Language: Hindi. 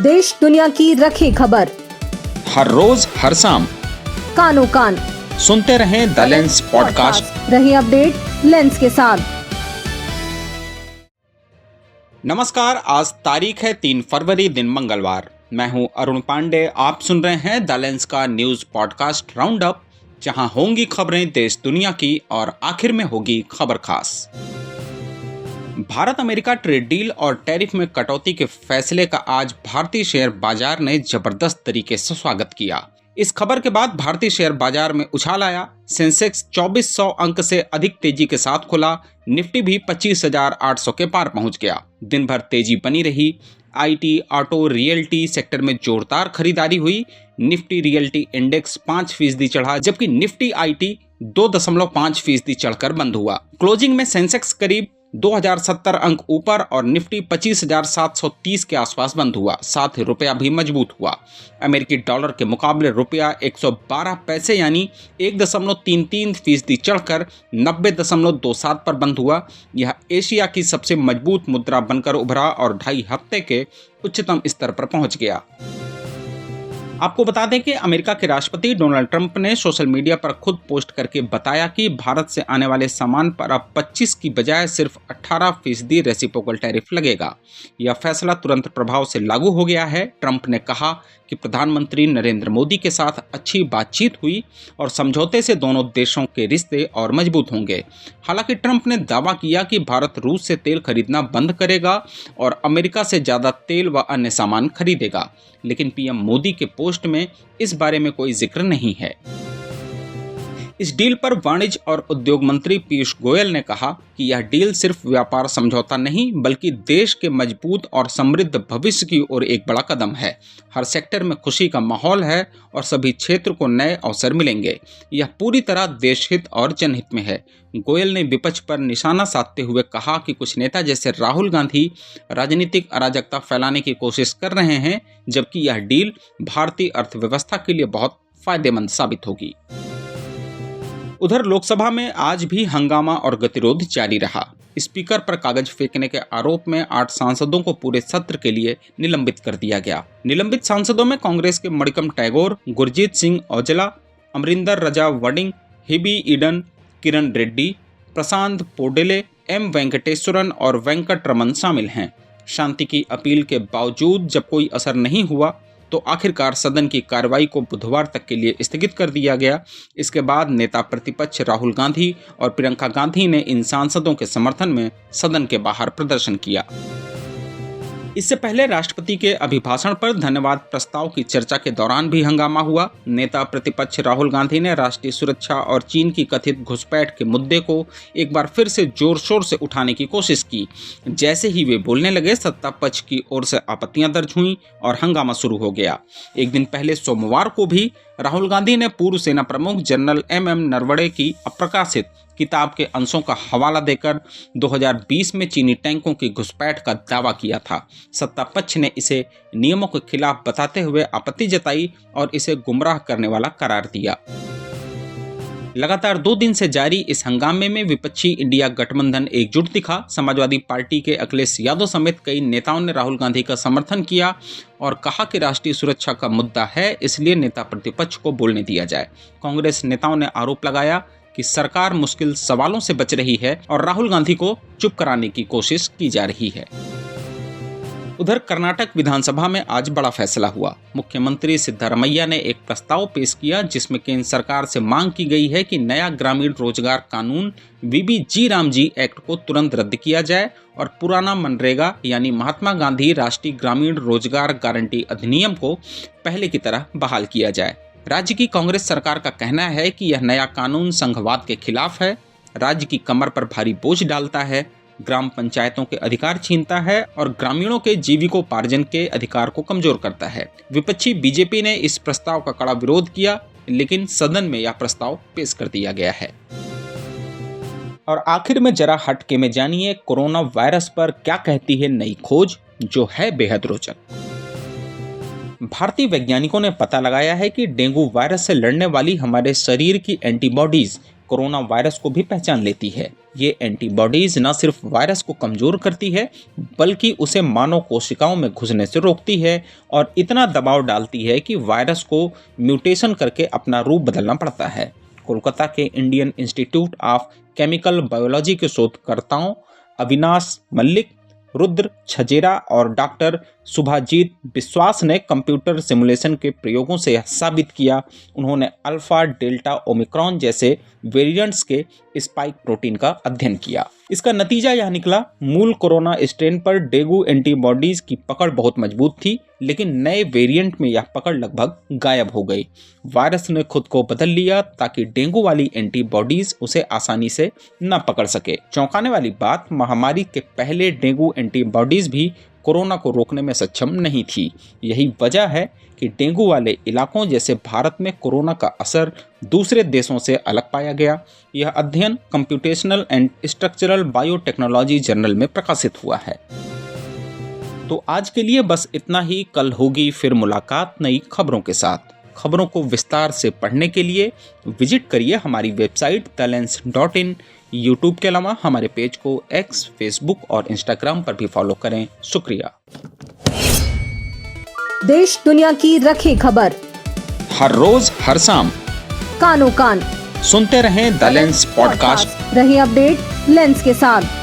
देश दुनिया की रखी खबर, हर रोज हर शाम कानों कान सुनते रहें द लेंस पॉडकास्ट। रहिए अपडेट लेंस के साथ। नमस्कार, आज तारीख है 3 फरवरी, दिन मंगलवार। मैं हूं अरुण पांडे। आप सुन रहे हैं द लेंस का न्यूज पॉडकास्ट राउंड अप, जहां होंगी खबरें देश दुनिया की और आखिर में होगी खबर खास। भारत अमेरिका ट्रेड डील और टैरिफ में कटौती के फैसले का आज भारतीय शेयर बाजार ने जबरदस्त तरीके से स्वागत किया। इस खबर के बाद भारतीय शेयर बाजार में उछाल आया। सेंसेक्स 2400 अंक से अधिक तेजी के साथ खुला। निफ्टी भी 25,800 के पार पहुंच गया। दिन भर तेजी बनी रही। आईटी, ऑटो, रियल्टी सेक्टर में जोरदार खरीदारी हुई। निफ्टी रियल्टी इंडेक्स 5% चढ़ा, जबकि निफ्टी आईटी 2.5% चढ़कर बंद हुआ। क्लोजिंग में सेंसेक्स करीब 2070 अंक ऊपर और निफ्टी 25,730 के आसपास बंद हुआ। साथ ही रुपया भी मजबूत हुआ। अमेरिकी डॉलर के मुकाबले रुपया 112 पैसे यानी 1.33% चढ़कर 90.27 पर बंद हुआ। यह एशिया की सबसे मजबूत मुद्रा बनकर उभरा और 2.5 हफ्ते के उच्चतम स्तर पर पहुंच गया। आपको बता दें कि अमेरिका के राष्ट्रपति डोनाल्ड ट्रंप ने सोशल मीडिया पर खुद पोस्ट करके बताया कि भारत से आने वाले सामान पर अब 25 की बजाय सिर्फ 18% रेसिप्रोकल टैरिफ लगेगा। यह फैसला तुरंत प्रभाव से लागू हो गया है। ट्रंप ने कहा कि प्रधानमंत्री नरेंद्र मोदी के साथ अच्छी बातचीत हुई और समझौते से दोनों देशों के रिश्ते और मजबूत होंगे। हालांकि ट्रंप ने दावा किया कि भारत रूस से तेल खरीदना बंद करेगा और अमेरिका से ज़्यादा तेल व अन्य सामान खरीदेगा, लेकिन पीएम मोदी के पोस्ट में इस बारे में कोई जिक्र नहीं है। इस डील पर वाणिज्य और उद्योग मंत्री पीयूष गोयल ने कहा कि यह डील सिर्फ व्यापार समझौता नहीं बल्कि देश के मजबूत और समृद्ध भविष्य की ओर एक बड़ा कदम है। हर सेक्टर में खुशी का माहौल है और सभी क्षेत्र को नए अवसर मिलेंगे। यह पूरी तरह देशहित और जनहित में है। गोयल ने विपक्ष पर निशाना साधते हुए कहा कि कुछ नेता जैसे राहुल गांधी राजनीतिक अराजकता फैलाने की कोशिश कर रहे हैं, जबकि यह डील भारतीय अर्थव्यवस्था के लिए बहुत फायदेमंद साबित होगी। उधर लोकसभा में आज भी हंगामा और गतिरोध जारी रहा। स्पीकर पर कागज फेंकने के आरोप में 8 सांसदों को पूरे सत्र के लिए निलंबित कर दिया गया। निलंबित सांसदों में कांग्रेस के मणिकम टैगोर, गुरजीत सिंह औजला, अमरिंदर रजा वडिंग, हिबी ईडन, किरण रेड्डी, प्रशांत पोडेले, एम वेंकटेश्वरन और वेंकट रमन शामिल हैं। शांति की अपील के बावजूद जब कोई असर नहीं हुआ तो आखिरकार सदन की कार्रवाई को बुधवार तक के लिए स्थगित कर दिया गया। इसके बाद नेता प्रतिपक्ष राहुल गांधी और प्रियंका गांधी ने इन सांसदों के समर्थन में सदन के बाहर प्रदर्शन किया। इससे पहले राष्ट्रपति के अभिभाषण पर धन्यवाद प्रस्ताव की चर्चा के दौरान भी हंगामा हुआ। नेता प्रतिपक्ष राहुल गांधी ने राष्ट्रीय सुरक्षा और चीन की कथित घुसपैठ के मुद्दे को एक बार फिर से जोर शोर से उठाने की कोशिश की। जैसे ही वे बोलने लगे, सत्ता पक्ष की ओर से आपत्तियां दर्ज हुईं और हंगामा शुरू हो गया। एक दिन पहले सोमवार को भी राहुल गांधी ने पूर्व सेना प्रमुख जनरल एम नरवणे की अप्रकाशित किताब के अंशों का हवाला देकर 2020 में चीनी टैंकों की घुसपैठ का दावा किया था। सत्ता पक्ष ने इसे नियमों के खिलाफ बताते हुए आपत्ति जताई और इसे गुमराह करने वाला करार दिया। लगातार 2 दिन से जारी इस हंगामे में विपक्षी इंडिया गठबंधन एकजुट दिखा। समाजवादी पार्टी के अखिलेश यादव समेत कई नेताओं ने राहुल गांधी का समर्थन किया और कहा कि राष्ट्रीय सुरक्षा का मुद्दा है, इसलिए नेता प्रतिपक्ष को बोलने दिया जाए। कांग्रेस नेताओं ने आरोप लगाया कि सरकार मुश्किल सवालों से बच रही है और राहुल गांधी को चुप कराने की कोशिश की जा रही है। उधर कर्नाटक विधानसभा में आज बड़ा फैसला हुआ। मुख्यमंत्री सिद्धरामैया ने एक प्रस्ताव पेश किया जिसमें केंद्र सरकार से मांग की गई है कि नया ग्रामीण रोजगार कानून VBG रामजी एक्ट को तुरंत रद्द किया जाए और पुराना मनरेगा यानी महात्मा गांधी राष्ट्रीय ग्रामीण रोजगार गारंटी अधिनियम को पहले की तरह बहाल किया जाए। राज्य की कांग्रेस सरकार का कहना है कि यह नया कानून संघवाद के खिलाफ है, राज्य की कमर पर भारी बोझ डालता है, ग्राम पंचायतों के अधिकार छीनता है और ग्रामीणों के जीविकोपार्जन के अधिकार को कमजोर करता है। विपक्षी बीजेपी ने इस प्रस्ताव का कड़ा विरोध किया, लेकिन सदन में यह प्रस्ताव पेश कर दिया गया है। और आखिर में जरा हटके में जानिए कोरोना वायरस पर क्या कहती है नई खोज, जो है बेहद रोचक। भारतीय वैज्ञानिकों ने पता लगाया है कि डेंगू वायरस से लड़ने वाली हमारे शरीर की एंटीबॉडीज कोरोना वायरस को भी पहचान लेती है। ये एंटीबॉडीज न सिर्फ वायरस को कमजोर करती है बल्कि उसे मानव कोशिकाओं में घुसने से रोकती है और इतना दबाव डालती है कि वायरस को म्यूटेशन करके अपना रूप बदलना पड़ता है। कोलकाता के Indian institute of chemical biology के शोधकर्ताओं अविनाश मल्लिक, रुद्र छजेरा और डॉक्टर सुभाजीत विश्वास ने कंप्यूटर सिमुलेशन के प्रयोगों से यह साबित किया। उन्होंने अल्फा, डेल्टा, ओमिक्रॉन जैसे वेरिएंट्स के स्पाइक प्रोटीन का अध्ययन किया। इसका नतीजा यह निकला, मूल कोरोना स्ट्रेन पर डेंगू एंटीबॉडीज की पकड़ बहुत मजबूत थी, लेकिन नए वेरिएंट में यह पकड़ लगभग गायब हो गई। वायरस ने खुद को बदल लिया ताकि डेंगू वाली एंटीबॉडीज उसे आसानी से न पकड़ सके। चौंकाने वाली बात, महामारी के पहले डेंगू एंटीबॉडीज भी कोरोना को रोकने में सक्षम नहीं थी। यही वजह है कि डेंगू वाले इलाकों जैसे भारत में कोरोना का असर दूसरे देशों से अलग पाया गया। यह अध्ययन computational and structural biotechnology journal में प्रकाशित हुआ है। तो आज के लिए बस इतना ही। कल होगी फिर मुलाकात नई खबरों के साथ। खबरों को विस्तार से पढ़ने के लिए विजिट करिए हमारी वेबसाइट thelens.in। यूट्यूब के अलावा हमारे पेज को एक्स, फेसबुक और इंस्टाग्राम पर भी फॉलो करें। शुक्रिया। देश दुनिया की रखे खबर हर रोज हर शाम कानो कान सुनते रहें द लेंस पॉडकास्ट। रहे अपडेट लेंस के साथ।